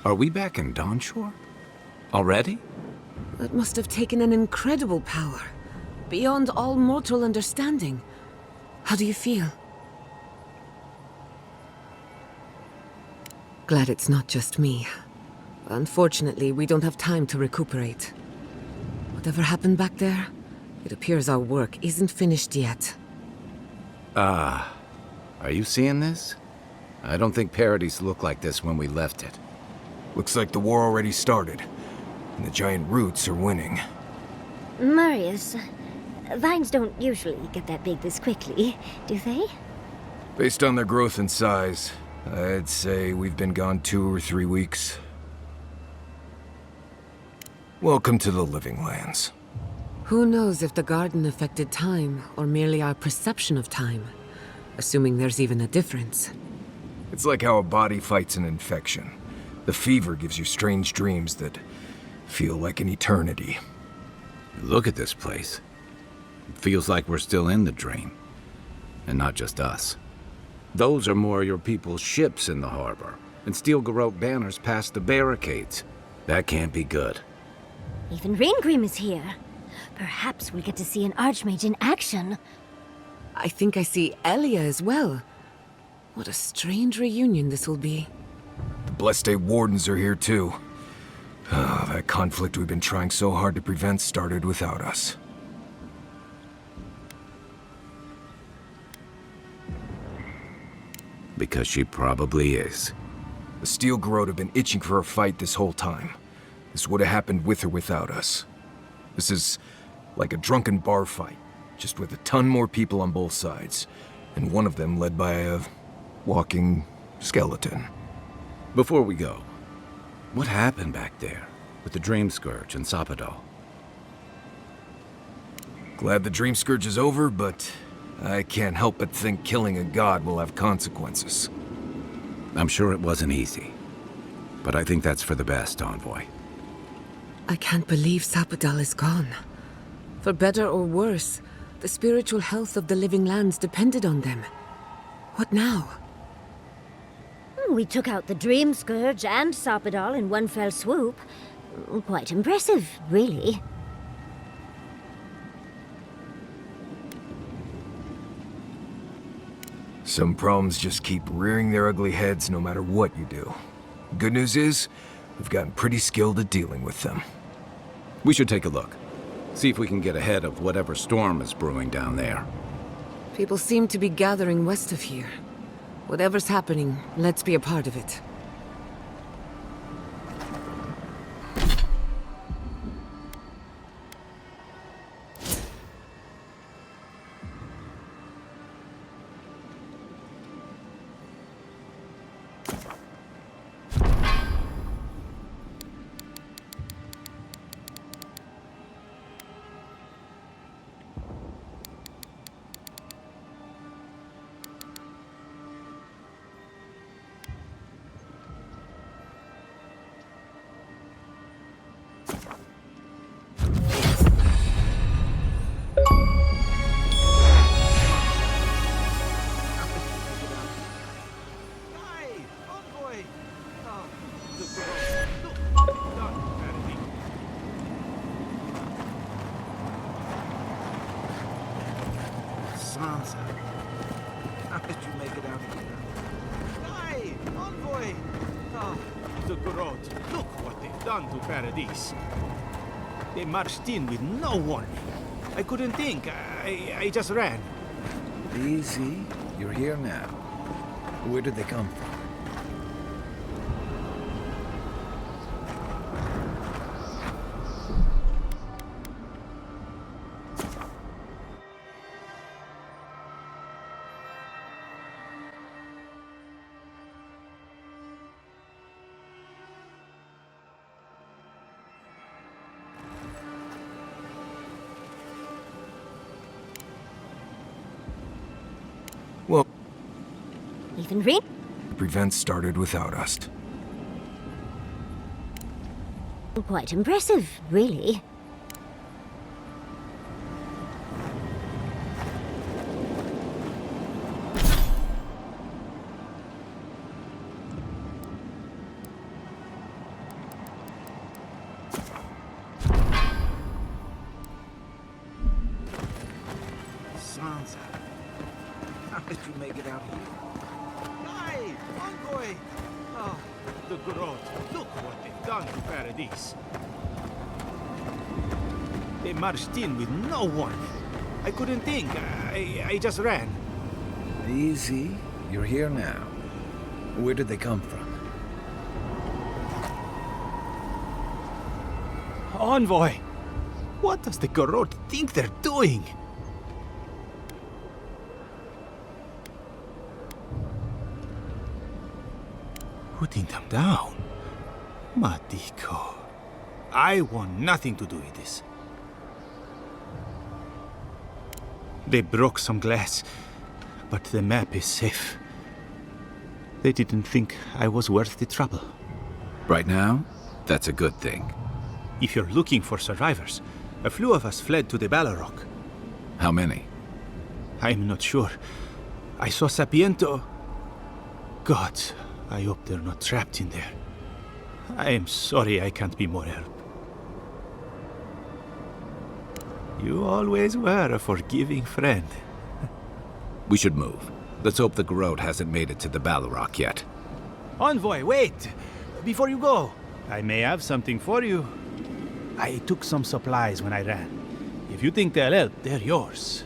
Are we back in Dawnshore? Already? That must have taken an incredible power. Beyond all mortal understanding. How do you feel? Glad it's not just me. Unfortunately, we don't have time to recuperate. Whatever happened back there, it appears our work isn't finished yet. Are you seeing this? I don't think Paradis looked like this when we left it. Looks like the war already started, and the giant roots are winning. Marius, vines don't usually get that big this quickly, do they? Based on their growth and size, I'd say we've been gone 2 or 3 weeks. Welcome to the Living Lands. Who knows if the garden affected time, or merely our perception of time? Assuming there's even a difference. It's like how a body fights an infection. The fever gives you strange dreams that feel like an eternity. Look at this place. It feels like we're still in the dream. And not just us. Those are more your people's ships in the harbor, and steel Garrote banners past the barricades. That can't be good. Even Ryngrim is here. Perhaps we'll get to see an Archmage in action. I think I see Elia as well. What a strange reunion this will be. The Blessed Day Wardens are here too. That conflict we've been trying so hard to prevent started without us. Because she probably is. The Steel Garrote have been itching for a fight this whole time. This would have happened with or without us. This is like a drunken bar fight, just with a ton more people on both sides, and one of them led by a walking skeleton. Before we go, what happened back there with the Dream Scourge and Sapadal? Glad the Dream Scourge is over, but I can't help but think killing a god will have consequences. I'm sure it wasn't easy, but I think that's for the best, Envoy. I can't believe Sapadal is gone. For better or worse, the spiritual health of the living lands depended on them. What now? We took out the Dream Scourge and Sapadal in one fell swoop. Quite impressive, really. Some problems just keep rearing their ugly heads no matter what you do. Good news is, we've gotten pretty skilled at dealing with them. We should take a look. See if we can get ahead of whatever storm is brewing down there. People seem to be gathering west of here. Whatever's happening, let's be a part of it. How did you make it out here? Hi, Envoy! Ah, the Garrote. Look what they've done to Paradis. They marched in with no warning. I couldn't think. I just ran. Easy. You're here now. Where did they come from? Well, Even Ring? the prevent started without us. Quite impressive, really. you make it out here? Aye, envoy! Ah, the Grot. Look what they've done to Paradis. They marched in with no warning. I couldn't think. I just ran. Easy. You're here now. Where did they come from? Envoy! What does the Grot think they're doing? Putting them down? Matiko. I want nothing to do with this. They broke some glass, but the map is safe. They didn't think I was worth the trouble. Right now, that's a good thing. If you're looking for survivors, a few of us fled to the Balrog. How many? I'm not sure. I saw Sapiento. God, I hope they're not trapped in there. I am sorry I can't be more help. You always were a forgiving friend. We should move. Let's hope the Garrote hasn't made it to the Balrog yet. Envoy, wait! Before you go, I may have something for you. I took some supplies when I ran. If you think they'll help, they're yours.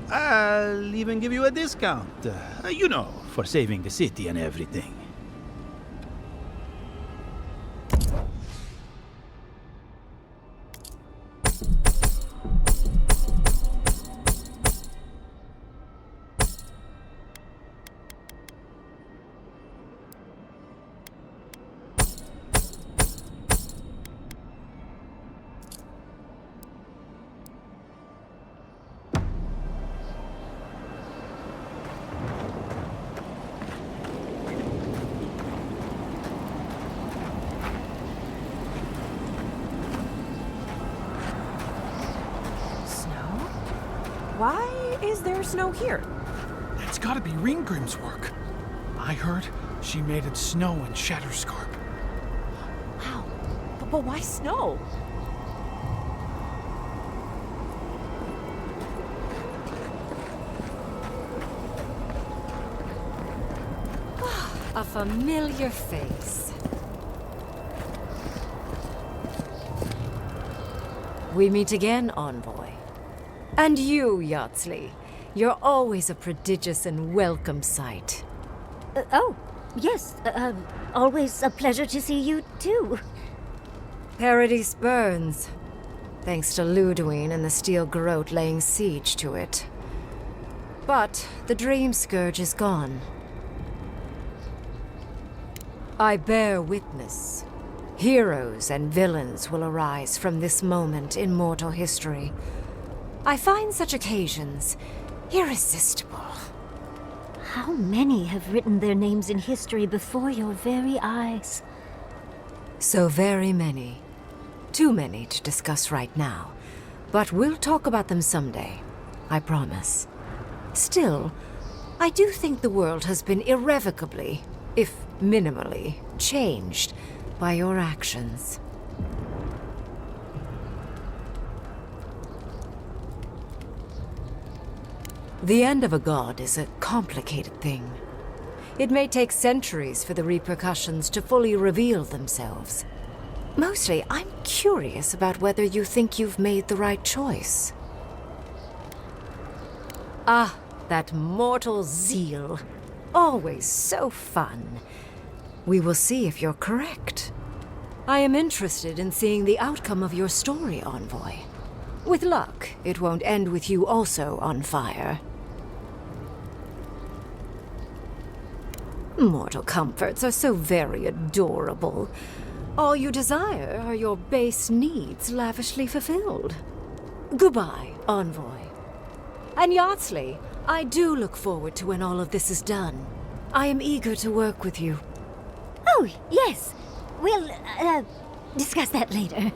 I'll even give you a discount. You know, for saving the city and everything. Why is there snow here? It's gotta be Ryngrim's work. I heard she made it snow in Shatterscarp. Wow. But why snow? A familiar face. We meet again, Envoy. And you, Yardsley. You're always a prodigious and welcome sight. Oh, yes. Always a pleasure to see you, too. Paradis burns, thanks to Ludwyn and the Steel Garrote laying siege to it. But the Dream Scourge is gone. I bear witness. Heroes and villains will arise from this moment in mortal history. I find such occasions irresistible. How many have written their names in history before your very eyes? So very many. Too many to discuss right now. But we'll talk about them someday. I promise. Still, I do think the world has been irrevocably, if minimally, changed by your actions. The end of a god is a complicated thing. It may take centuries for the repercussions to fully reveal themselves. Mostly, I'm curious about whether you think you've made the right choice. Ah, that mortal zeal. Always so fun. We will see if you're correct. I am interested in seeing the outcome of your story, Envoy. With luck, it won't end with you also on fire. Mortal comforts are so very adorable. All you desire are your base needs lavishly fulfilled. Goodbye, Envoy. And Yardsley, I do look forward to when all of this is done. I am eager to work with you. Oh, yes. We'll, discuss that later.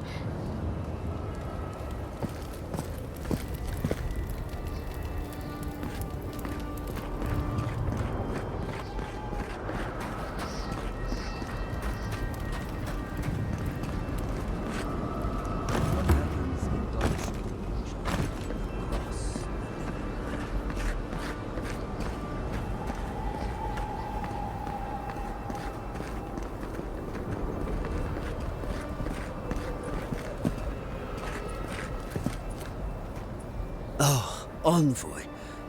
Envoy,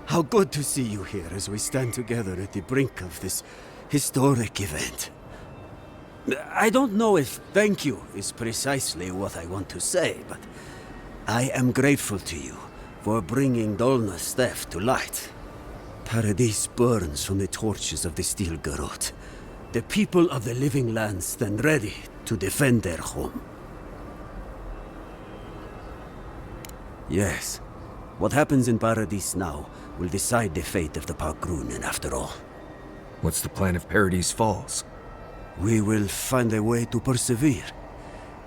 how good to see you here as we stand together at the brink of this historic event. I don't know if thank you is precisely what I want to say, but I am grateful to you for bringing Dolna's theft to light. Paradis burns from the torches of the Steel Garrote. The people of the Living Lands stand ready to defend their home. Yes, what happens in Paradis now will decide the fate of the Pargrunen after all. What's the plan if Paradis falls? We will find a way to persevere.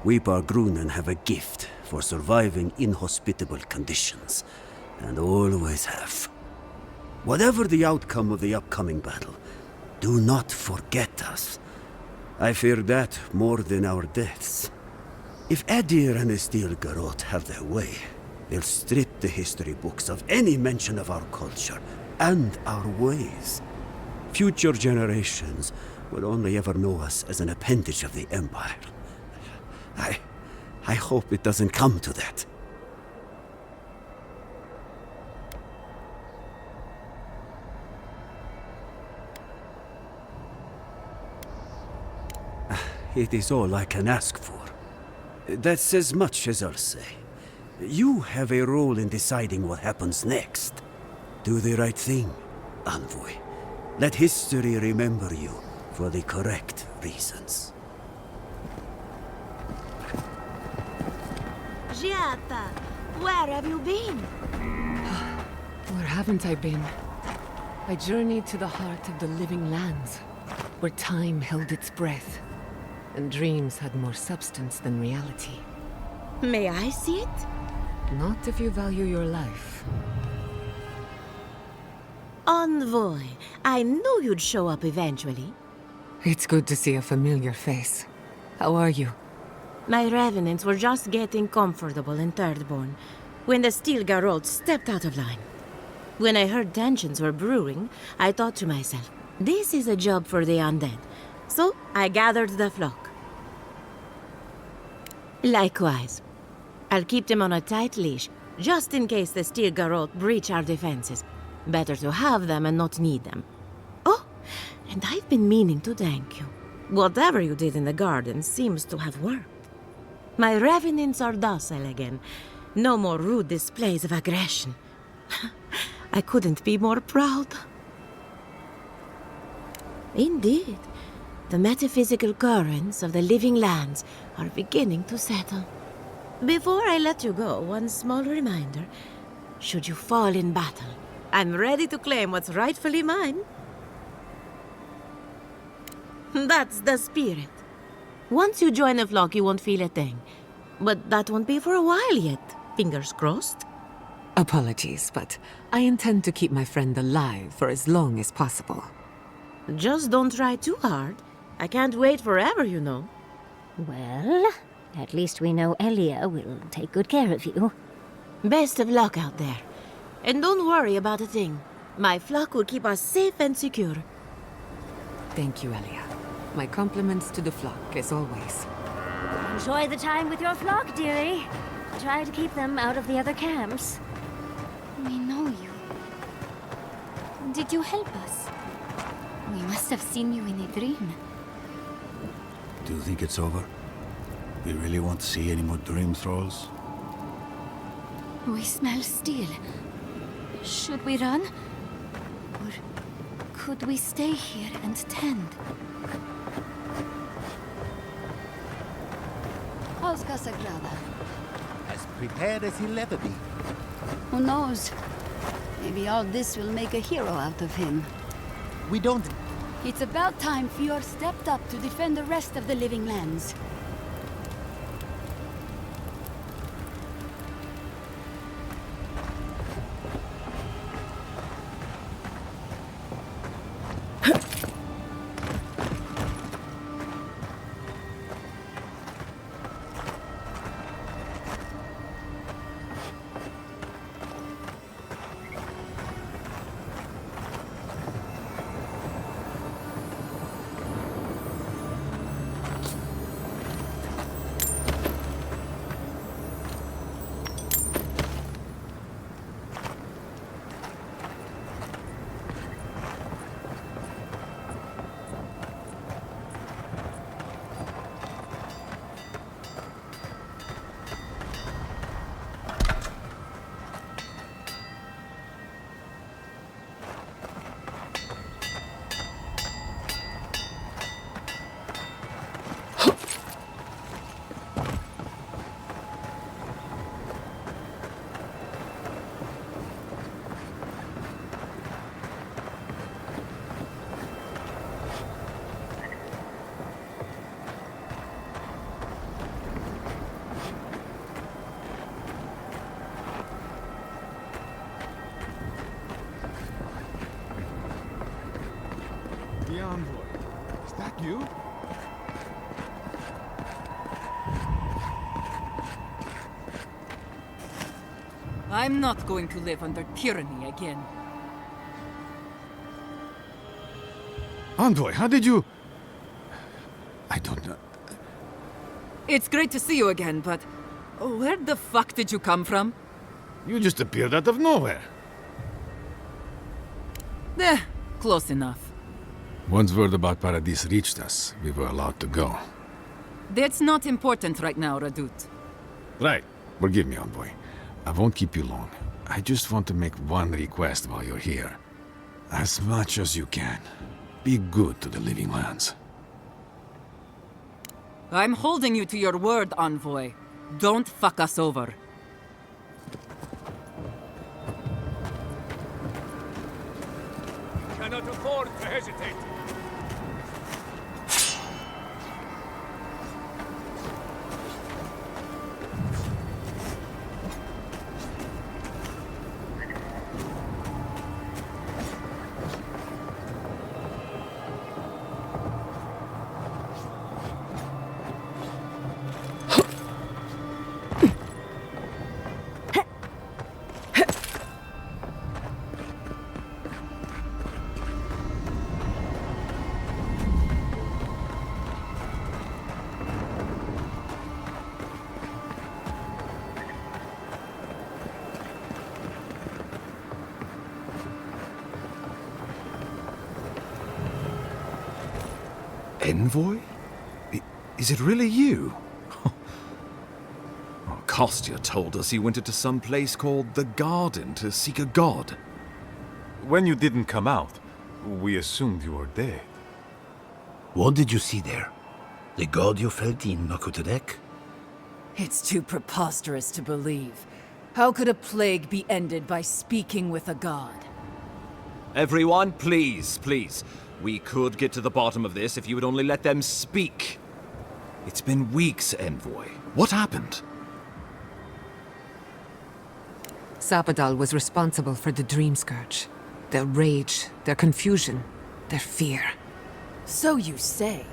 We Pargrunen have a gift for surviving inhospitable conditions, and always have. Whatever the outcome of the upcoming battle, do not forget us. I fear that more than our deaths. If Edir and the Steel Garrote have their way, they'll strip the history books of any mention of our culture and our ways. Future generations will only ever know us as an appendage of the Empire. I hope it doesn't come to that. It is all I can ask for. That's as much as I'll say. You have a role in deciding what happens next. Do the right thing, Envoy. Let history remember you for the correct reasons. Giata, where have you been? Where haven't I been? I journeyed to the heart of the living lands, where time held its breath, and dreams had more substance than reality. May I see it? Not if you value your life. Envoy, I knew you'd show up eventually. It's good to see a familiar face. How are you? My revenants were just getting comfortable in Thirdborn when the Steel Garrote stepped out of line. When I heard tensions were brewing, I thought to myself, this is a job for the undead. So I gathered the flock. Likewise. I'll keep them on a tight leash, just in case the Steel Garrote breach our defenses. Better to have them and not need them. Oh, and I've been meaning to thank you. Whatever you did in the garden seems to have worked. My revenants are docile again. No more rude displays of aggression. I couldn't be more proud. Indeed, the metaphysical currents of the living lands are beginning to settle. Before I let you go, one small reminder. Should you fall in battle, I'm ready to claim what's rightfully mine. That's the spirit. Once you join the flock, you won't feel a thing. But that won't be for a while yet. Fingers crossed. Apologies, but I intend to keep my friend alive for as long as possible. Just don't try too hard. I can't wait forever, you know. Well, at least we know Elia will take good care of you. Best of luck out there. And don't worry about a thing. My flock will keep us safe and secure. Thank you, Elia. My compliments to the flock, as always. Enjoy the time with your flock, dearie. Try to keep them out of the other camps. We know you. Did you help us? We must have seen you in a dream. Do you think it's over? We really won't see any more dream thralls? We smell steel. Should we run? Or could we stay here and tend? How's Casagrada? As prepared as he'll ever be. Who knows? Maybe all this will make a hero out of him. We don't... It's about time Fjord stepped up to defend the rest of the living lands. The envoy. Is that you? I'm not going to live under tyranny again. Envoy, how did you... I don't know. It's great to see you again, but where the fuck did you come from? You just appeared out of nowhere. Close enough. Once word about Paradis reached us, we were allowed to go. That's not important right now, Radut. Right. Forgive me, Envoy. I won't keep you long. I just want to make one request while you're here. As much as you can, be good to the living lands. I'm holding you to your word, Envoy. Don't fuck us over. Cannot afford to hesitate. Envoy? Is it really you? Kostya told us you went into some place called the Garden to seek a god. When you didn't come out, we assumed you were dead. What did you see there? The god you felt in Nakutadek? It's too preposterous to believe. How could a plague be ended by speaking with a god? Everyone, please, please. We could get to the bottom of this if you would only let them speak. It's been weeks, Envoy. What happened? Sapadal was responsible for the Dream Scourge. Their rage, their confusion, their fear. So you say.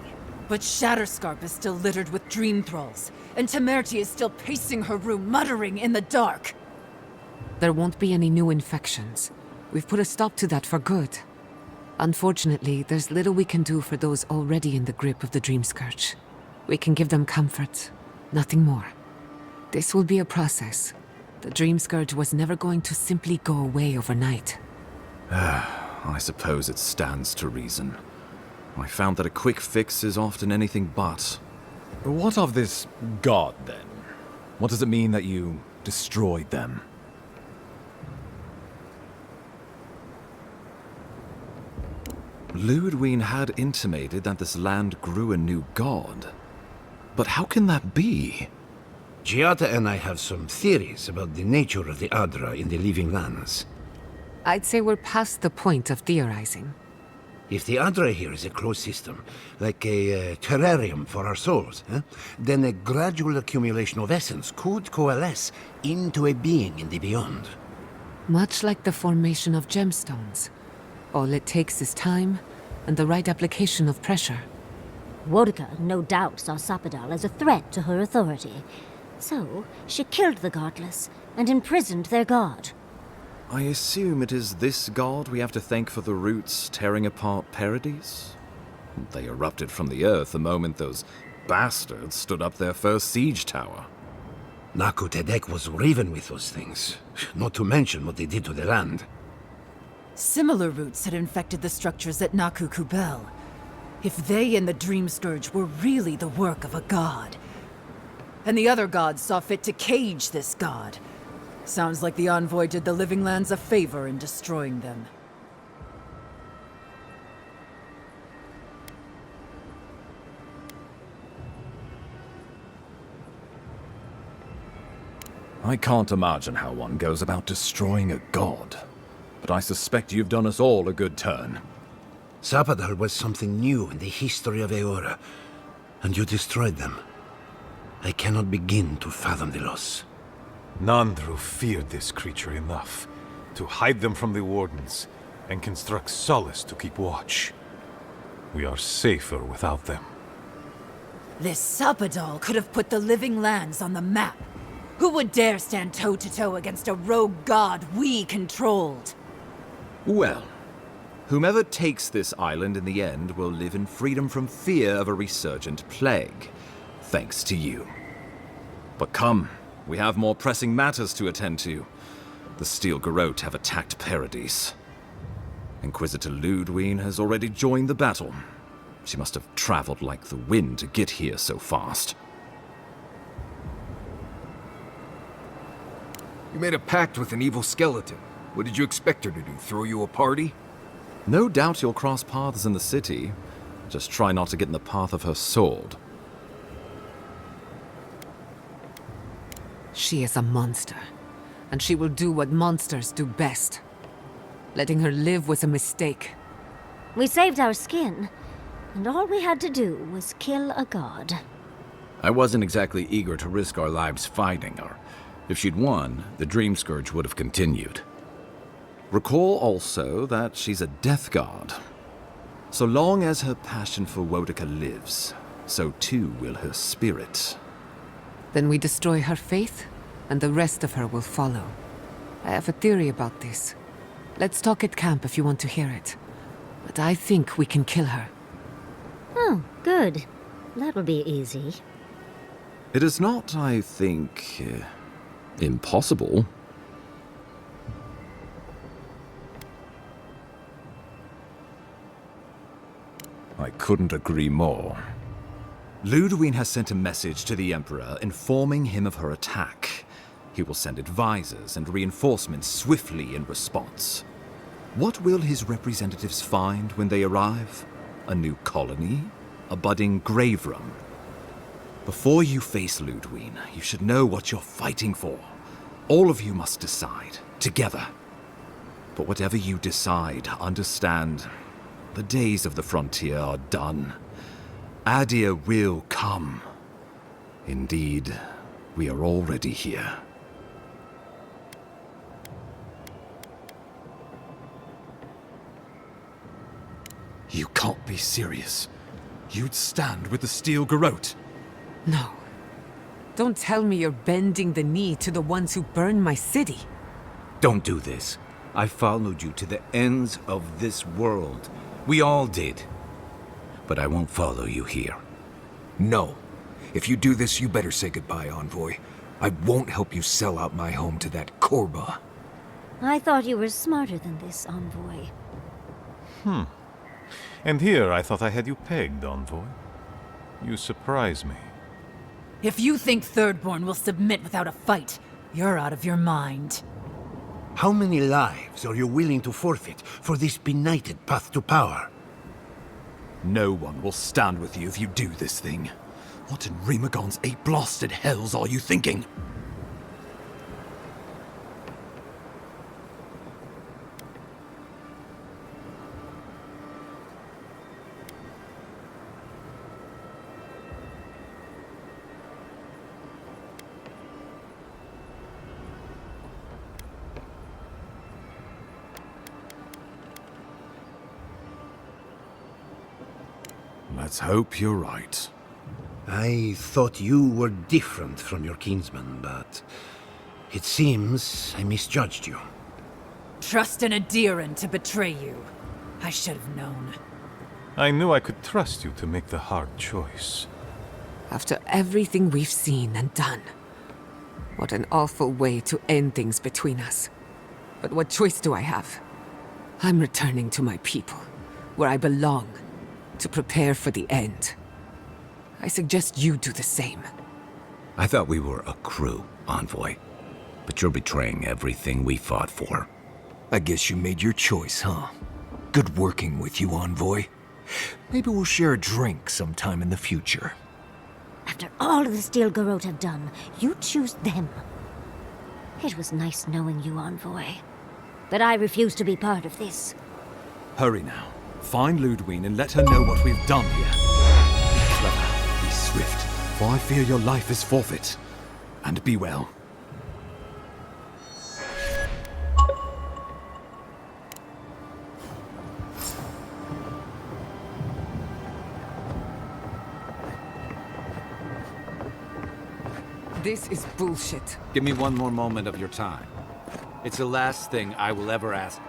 But Shatterscarp is still littered with dream thralls, and Temerty is still pacing her room, muttering in the dark. There won't be any new infections. We've put a stop to that for good. Unfortunately, there's little we can do for those already in the grip of the Dream Scourge. We can give them comfort, nothing more. This will be a process. The Dream Scourge was never going to simply go away overnight. I suppose it stands to reason. I found that a quick fix is often anything but. What of this god, then? What does it mean that you destroyed them? Ludwyn had intimated that this land grew a new god. But how can that be? Giada and I have some theories about the nature of the Adra in the living lands. I'd say we're past the point of theorizing. If the Adra here is a closed system, like a terrarium for our souls, then a gradual accumulation of essence could coalesce into a being in the beyond. Much like the formation of gemstones. All it takes is time and the right application of pressure. Wodka no doubt saw Sapadal as a threat to her authority. So, she killed the godless and imprisoned their god. I assume it is this god we have to thank for the roots tearing apart Paradis? They erupted from the earth the moment those bastards stood up their first siege tower. Nakutadek was riven with those things, not to mention what they did to the land. Similar roots had infected the structures at Naku Kubel. If they and the Dream Scourge were really the work of a god, and the other gods saw fit to cage this god, sounds like the Envoy did the Living Lands a favor in destroying them. I can't imagine how one goes about destroying a god. But I suspect you've done us all a good turn. Sapadal was something new in the history of Eora, and you destroyed them. I cannot begin to fathom the loss. Nandru feared this creature enough to hide them from the Wardens and construct solace to keep watch. We are safer without them. This Sappadal could have put the living lands on the map. Who would dare stand toe-to-toe against a rogue god we controlled? Well, whomever takes this island in the end will live in freedom from fear of a resurgent plague, thanks to you. But come, we have more pressing matters to attend to. The Steel Garrote have attacked Paradis. Inquisitor Ludwyn has already joined the battle. She must have traveled like the wind to get here so fast. You made a pact with an evil skeleton. What did you expect her to do, throw you a party? No doubt you'll cross paths in the city. Just try not to get in the path of her sword. She is a monster, and she will do what monsters do best. Letting her live was a mistake. We saved our skin, and all we had to do was kill a god. I wasn't exactly eager to risk our lives fighting her. If she'd won, the Dream Scourge would have continued. Recall also that she's a death guard. So long as her passion for Wodica lives, so too will her spirit. Then we destroy her faith, and the rest of her will follow. I have a theory about this. Let's talk at camp if you want to hear it. But I think we can kill her. Oh, good. That'll be easy. It is not, I think, impossible. I couldn't agree more. Ludwyn has sent a message to the Emperor informing him of her attack. He will send advisors and reinforcements swiftly in response. What will his representatives find when they arrive? A new colony? A budding grave room? Before you face Ludwyn, you should know what you're fighting for. All of you must decide, together. But whatever you decide, understand, the days of the frontier are done. Adir will come. Indeed, we are already here. You can't be serious. You'd stand with the Steel Garrote. No. Don't tell me you're bending the knee to the ones who burned my city. Don't do this. I followed you to the ends of this world. We all did. But I won't follow you here. No. If you do this, you better say goodbye, Envoy. I won't help you sell out my home to that Korba. I thought you were smarter than this, Envoy. And here I thought I had you pegged, Envoy. You surprise me. If you think Thirdborn will submit without a fight, you're out of your mind. How many lives are you willing to forfeit for this benighted path to power? No one will stand with you if you do this thing. What in Remagon's eight blasted hells are you thinking? Let's hope you're right. I thought you were different from your kinsman, but it seems I misjudged you. Trust in Adiran to betray you. I should have known. I knew I could trust you to make the hard choice. After everything we've seen and done. What an awful way to end things between us. But what choice do I have? I'm returning to my people, where I belong, to prepare for the end. I suggest you do the same. I thought we were a crew, Envoy. But you're betraying everything we fought for. I guess you made your choice, huh? Good working with you, Envoy. Maybe we'll share a drink sometime in the future. After all the Steel Garrote have done, you choose them. It was nice knowing you, Envoy. But I refuse to be part of this. Hurry now. Find Ludwyn and let her know what we've done here. Be clever, be swift, for I fear your life is forfeit. And be well. This is bullshit. Give me one more moment of your time. It's the last thing I will ever ask.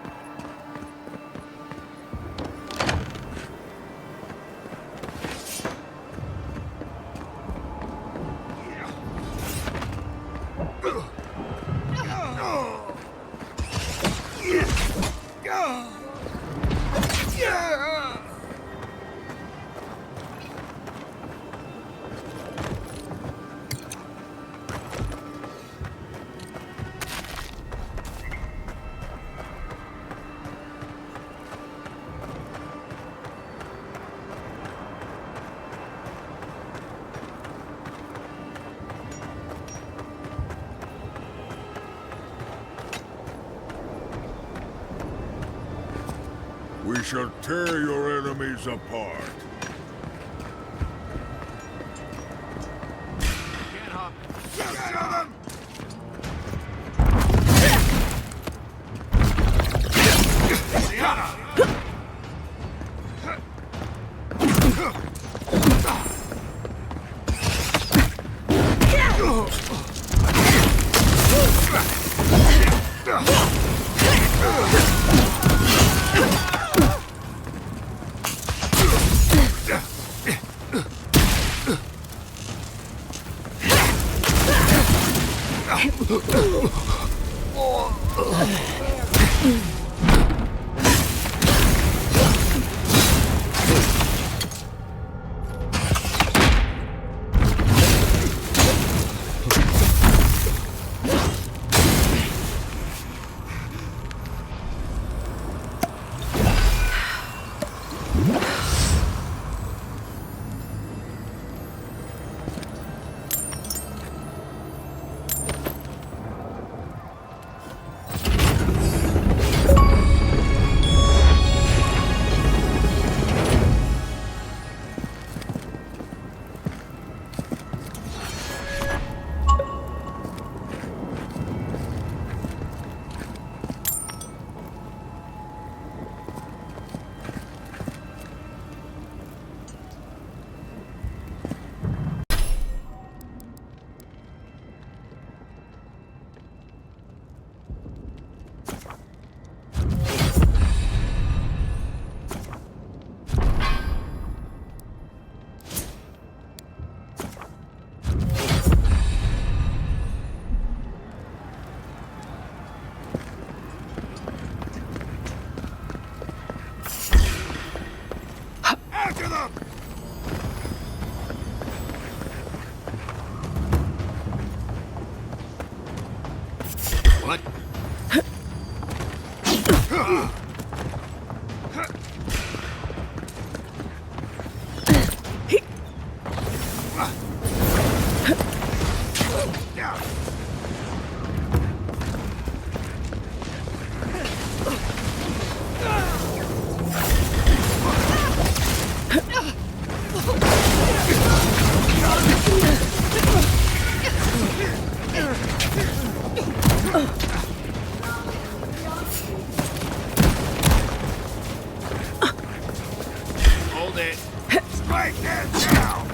We shall tear your enemies apart. What? Hold it. Strike that down.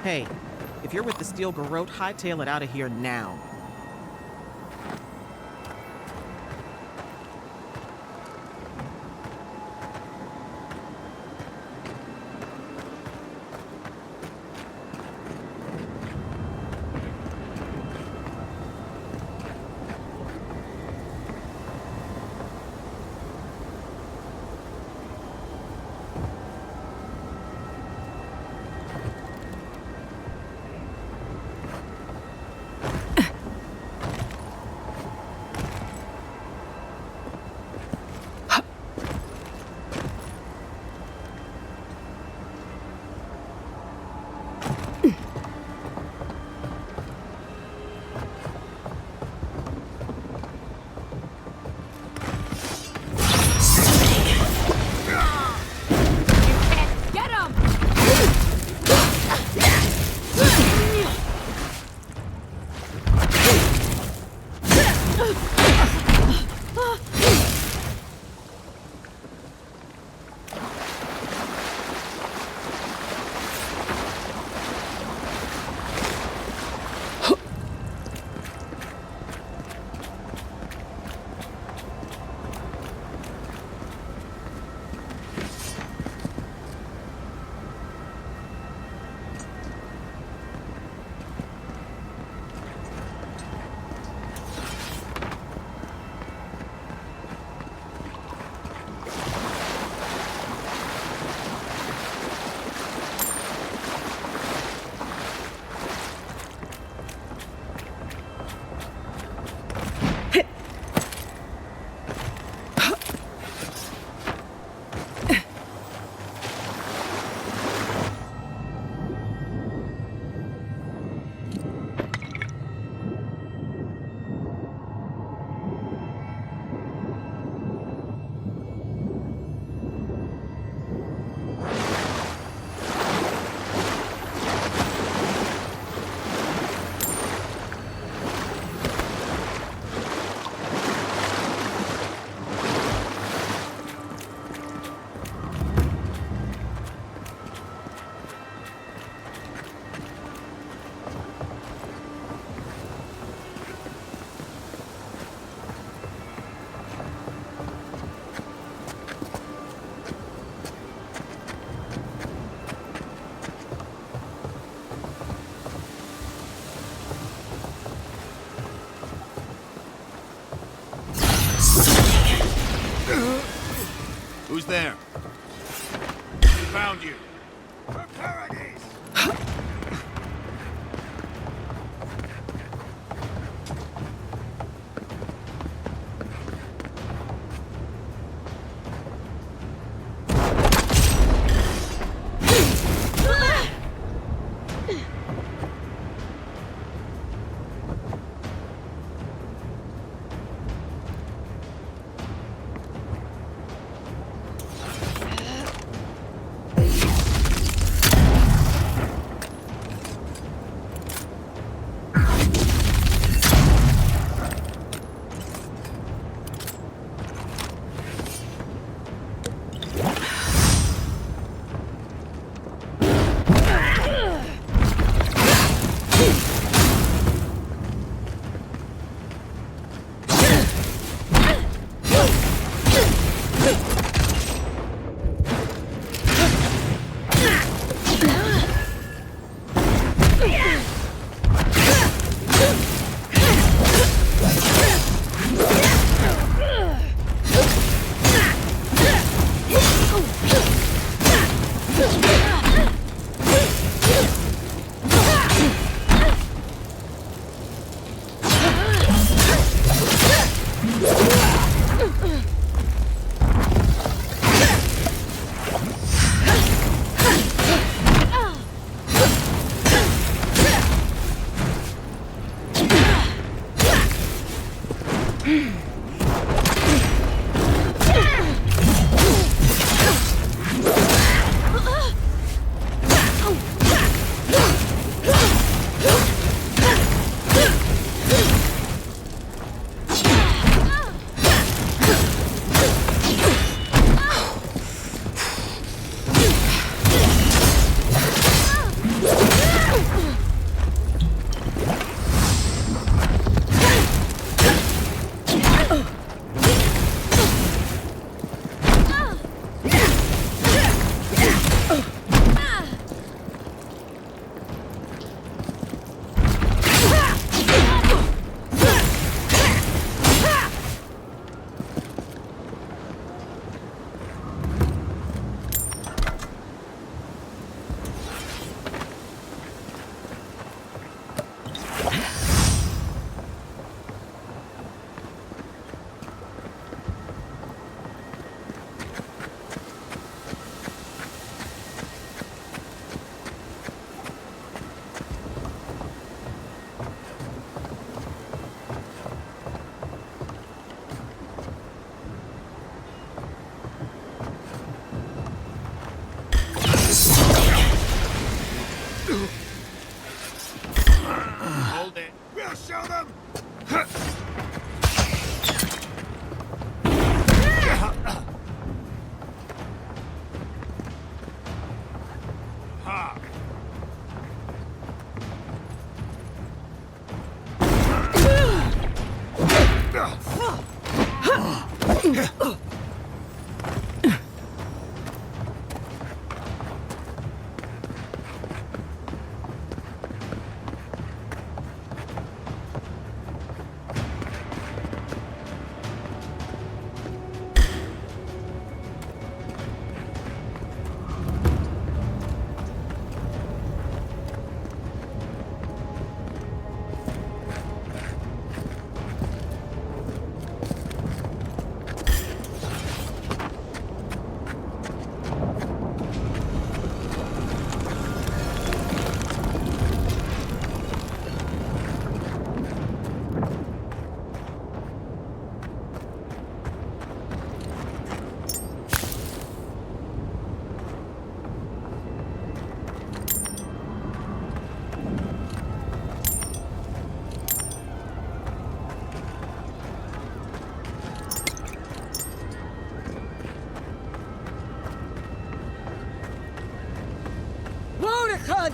Hey, if you're with the Steel Garrote, hightail it out of here now. Who's there? We found you. For Paradis!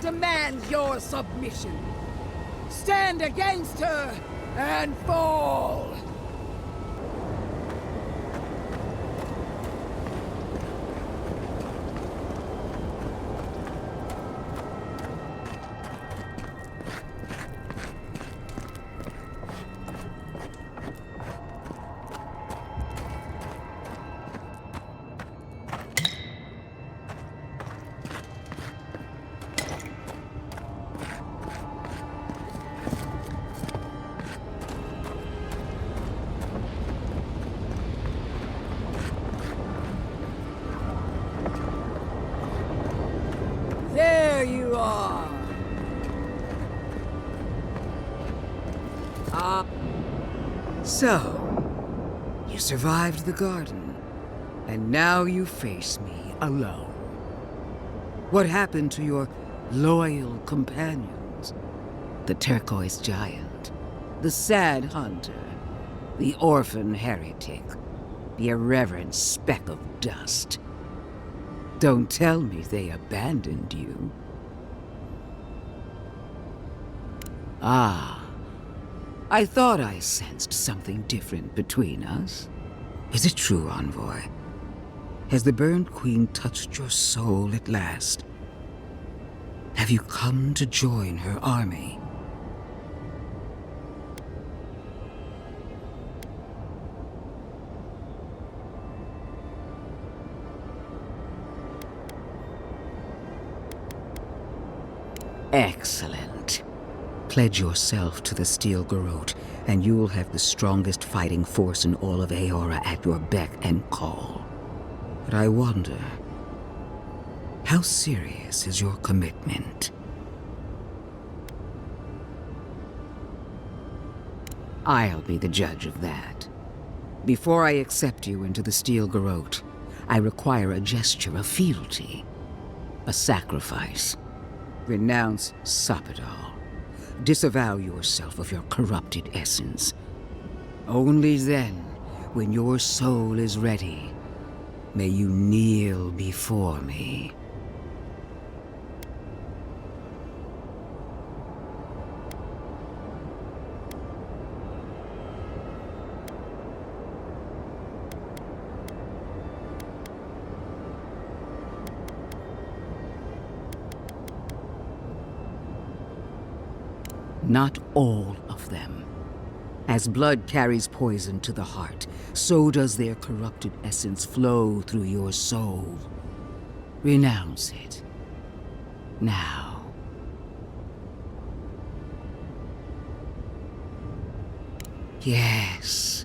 Demands your submission. Stand against her and fall! There you are! So, you survived the garden, and now you face me alone. What happened to your loyal companions? The turquoise giant, the sad hunter, the orphan heretic, the irreverent speck of dust. Don't tell me they abandoned you. Ah, I thought I sensed something different between us. Is it true, Envoy? Has the Burned Queen touched your soul at last? Have you come to join her army? Excellent. Pledge yourself to the Steel Garrote, and you'll have the strongest fighting force in all of Eora at your beck and call. But I wonder, how serious is your commitment? I'll be the judge of that. Before I accept you into the Steel Garrote, I require a gesture of fealty. A sacrifice. Renounce Sapidal. Disavow yourself of your corrupted essence. Only then, when your soul is ready, may you kneel before me. Not all of them. As blood carries poison to the heart, so does their corrupted essence flow through your soul. Renounce it. Now. Yes,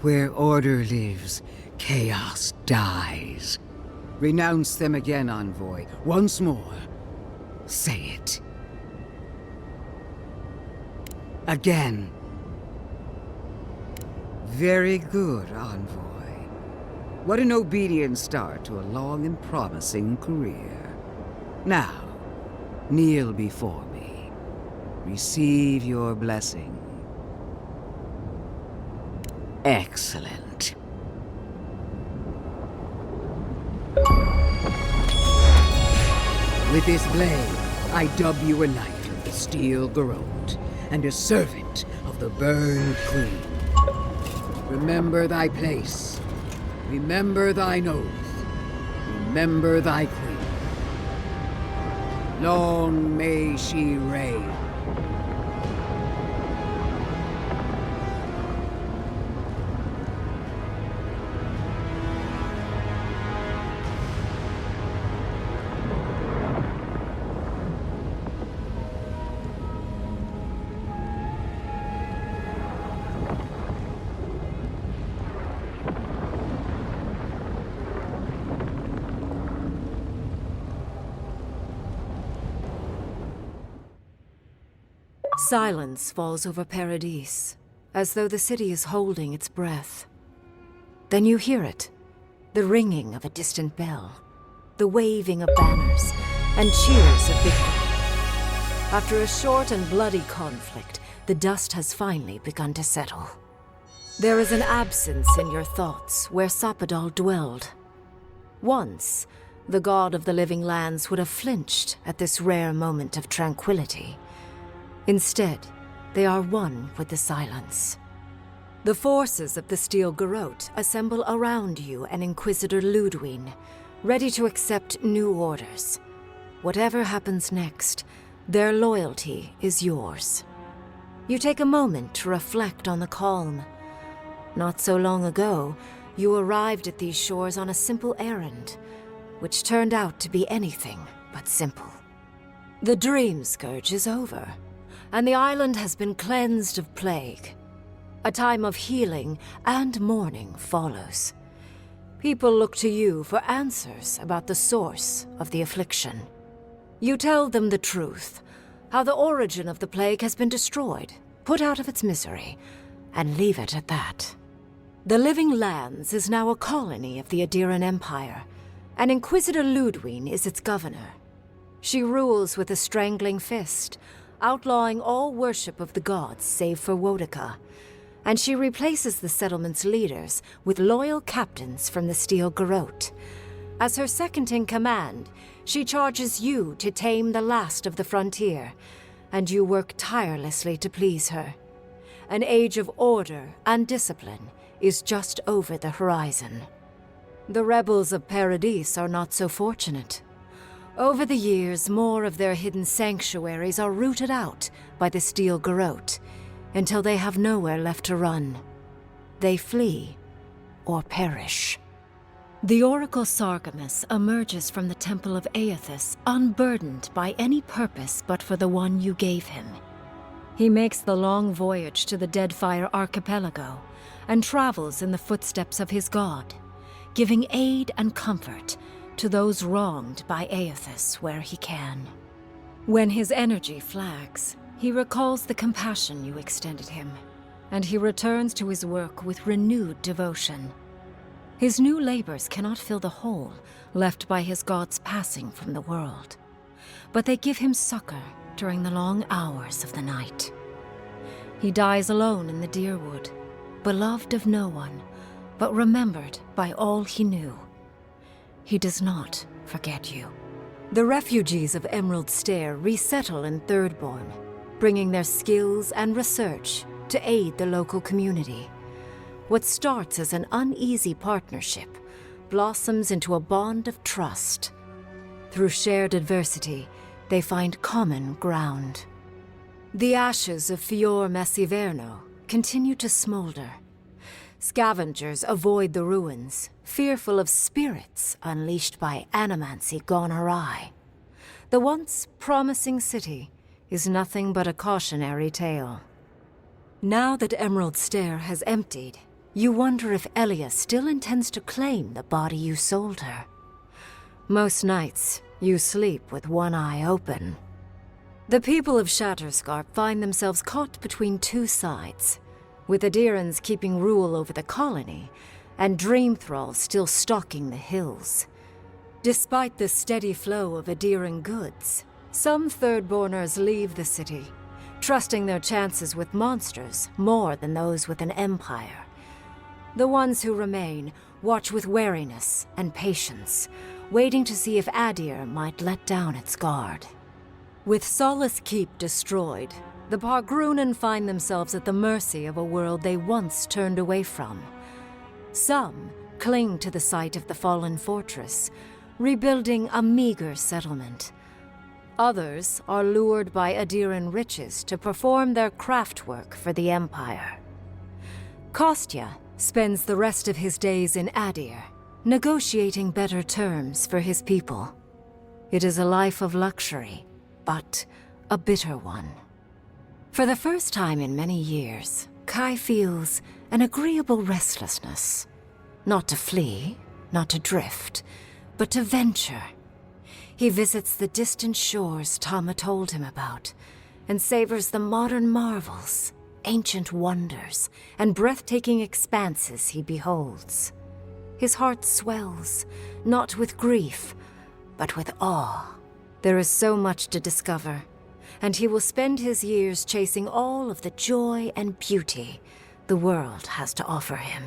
where order lives, chaos dies. Renounce them again, Envoy. Once more. Say it. Again. Very good, Envoy. What an obedient start to a long and promising career. Now, kneel before me. Receive your blessing. Excellent. With this blade, I dub you a knight of the Steel Garrote, and a servant of the Burned Queen. Remember thy place Remember thine oath. Remember thy queen. Long may she reign. Silence falls over Paradis, as though the city is holding its breath. Then you hear it, the ringing of a distant bell, the waving of banners, and cheers of victory. After a short and bloody conflict, the dust has finally begun to settle. There is an absence in your thoughts where Sapadal dwelled. Once, the god of the living lands would have flinched at this rare moment of tranquility. Instead, they are one with the silence. The forces of the Steel Garrote assemble around you and Inquisitor Ludwyn, ready to accept new orders. Whatever happens next, their loyalty is yours. You take a moment to reflect on the calm. Not so long ago, you arrived at these shores on a simple errand, which turned out to be anything but simple. The Dream Scourge is over, and the island has been cleansed of plague. A time of healing and mourning follows. People look to you for answers about the source of the affliction. You tell them the truth, how the origin of the plague has been destroyed, put out of its misery, and leave it at that. The Living Lands is now a colony of the Adiran Empire, and Inquisitor Ludwyn is its governor. She rules with a strangling fist, outlawing all worship of the gods save for Wodika, and she replaces the settlement's leaders with loyal captains from the Steel Garrote. As her second-in-command, she charges you to tame the last of the frontier, and you work tirelessly to please her. An age of order and discipline is just over the horizon. The rebels of Paradis are not so fortunate. Over the years, more of their hidden sanctuaries are rooted out by the Steel Garrote, until they have nowhere left to run. They flee, or perish. The Oracle Sargamus emerges from the Temple of Aethys, unburdened by any purpose but for the one you gave him. He makes the long voyage to the Deadfire Archipelago, and travels in the footsteps of his god, giving aid and comfort to those wronged by Aethys where he can. When his energy flags, he recalls the compassion you extended him, and he returns to his work with renewed devotion. His new labors cannot fill the hole left by his god's passing from the world, but they give him succor during the long hours of the night. He dies alone in the Deerwood, beloved of no one, but remembered by all he knew. He does not forget you. The refugees of Emerald Stair resettle in Thirdborn, bringing their skills and research to aid the local community. What starts as an uneasy partnership blossoms into a bond of trust. Through shared adversity, they find common ground. The ashes of Fior Messiverno continue to smolder. Scavengers avoid the ruins, fearful of spirits unleashed by animancy gone awry. The once promising city is nothing but a cautionary tale. Now that Emerald Stair has emptied, you wonder if Elia still intends to claim the body you sold her. Most nights, you sleep with one eye open. The people of Shatterscarp find themselves caught between two sides, with Adirans keeping rule over the colony, and Dream Thralls still stalking the hills. Despite the steady flow of Adiran goods, some Thirdborners leave the city, trusting their chances with monsters more than those with an empire. The ones who remain watch with wariness and patience, waiting to see if Adir might let down its guard. With Solace Keep destroyed, the Pargrunen find themselves at the mercy of a world they once turned away from. Some cling to the site of the fallen fortress, rebuilding a meager settlement. Others are lured by Adiran riches to perform their craft work for the Empire. Kostya spends the rest of his days in Adir, negotiating better terms for his people. It is a life of luxury, but a bitter one. For the first time in many years, Kai feels an agreeable restlessness. Not to flee, not to drift, but to venture. He visits the distant shores Tama told him about, and savors the modern marvels, ancient wonders, and breathtaking expanses he beholds. His heart swells, not with grief, but with awe. There is so much to discover, and he will spend his years chasing all of the joy and beauty the world has to offer him.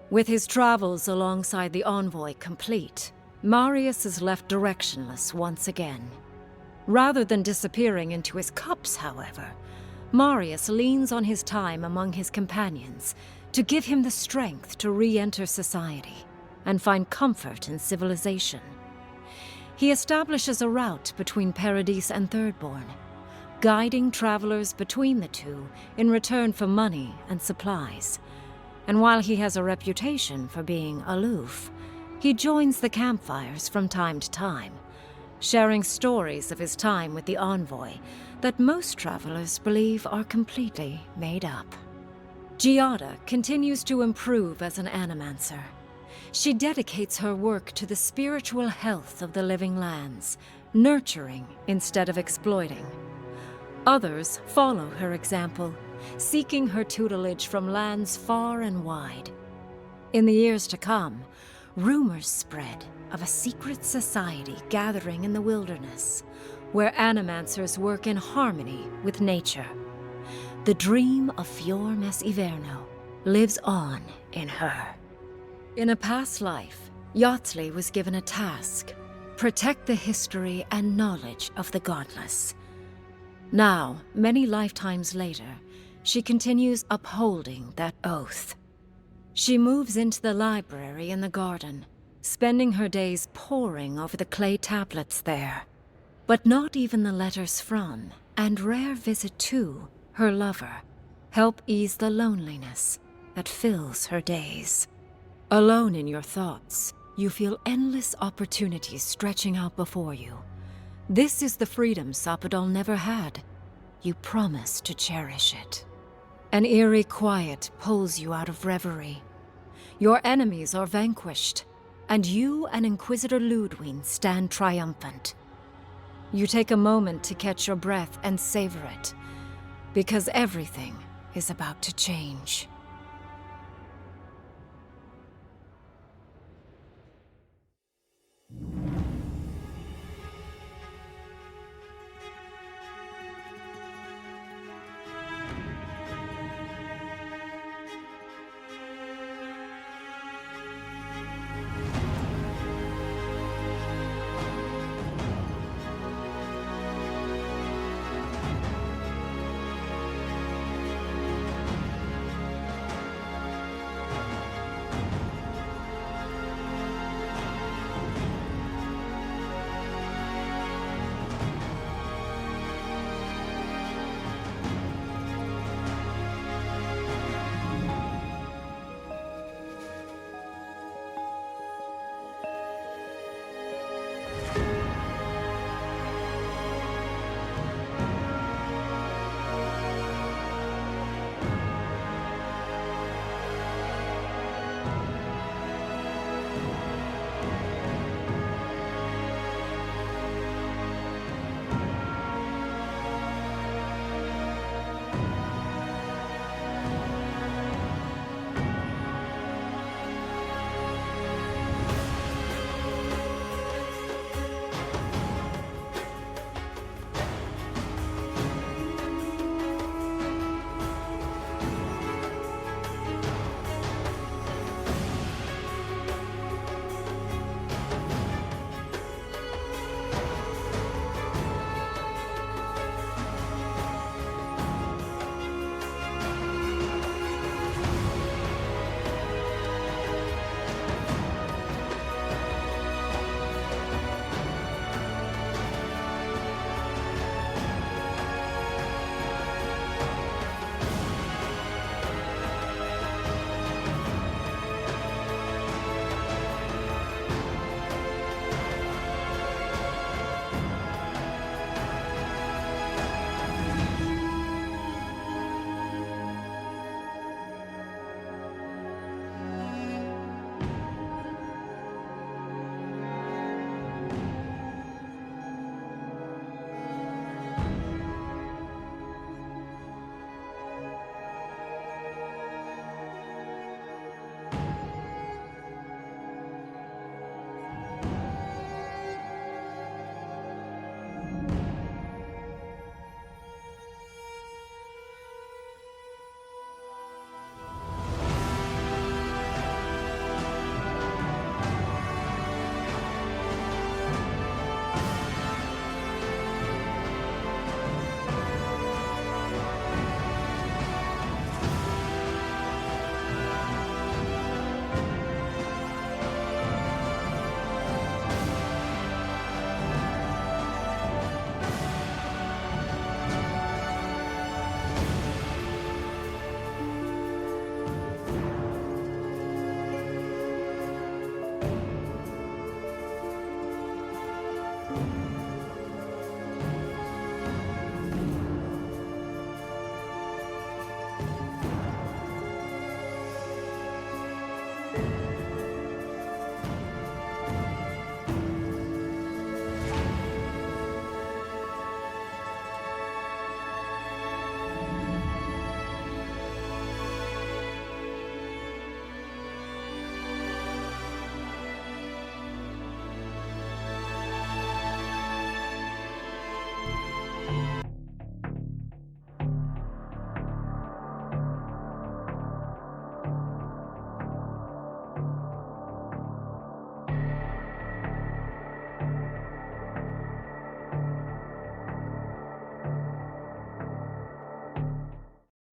With his travels alongside the envoy complete, Marius is left directionless once again. Rather than disappearing into his cups, however, Marius leans on his time among his companions to give him the strength to re-enter society and find comfort in civilization. He establishes a route between Paradis and Thirdborn, guiding travelers between the two in return for money and supplies. And while he has a reputation for being aloof, he joins the campfires from time to time, sharing stories of his time with the envoy that most travelers believe are completely made up. Giada continues to improve as an animancer. She dedicates her work to the spiritual health of the living lands, nurturing instead of exploiting. Others follow her example, seeking her tutelage from lands far and wide. In the years to come, rumors spread of a secret society gathering in the wilderness, where animancers work in harmony with nature. The dream of Fior Mes Iverno lives on in her. In a past life, Yatzli was given a task: protect the history and knowledge of the godless. Now, many lifetimes later, she continues upholding that oath. She moves into the library in the garden, spending her days poring over the clay tablets there. But not even the letters from, and rare visit to, her lover help ease the loneliness that fills her days. Alone in your thoughts, you feel endless opportunities stretching out before you. This is the freedom Sapadal never had. You promise to cherish it. An eerie quiet pulls you out of reverie. Your enemies are vanquished, and you and Inquisitor Ludwyn stand triumphant. You take a moment to catch your breath and savor it, because everything is about to change.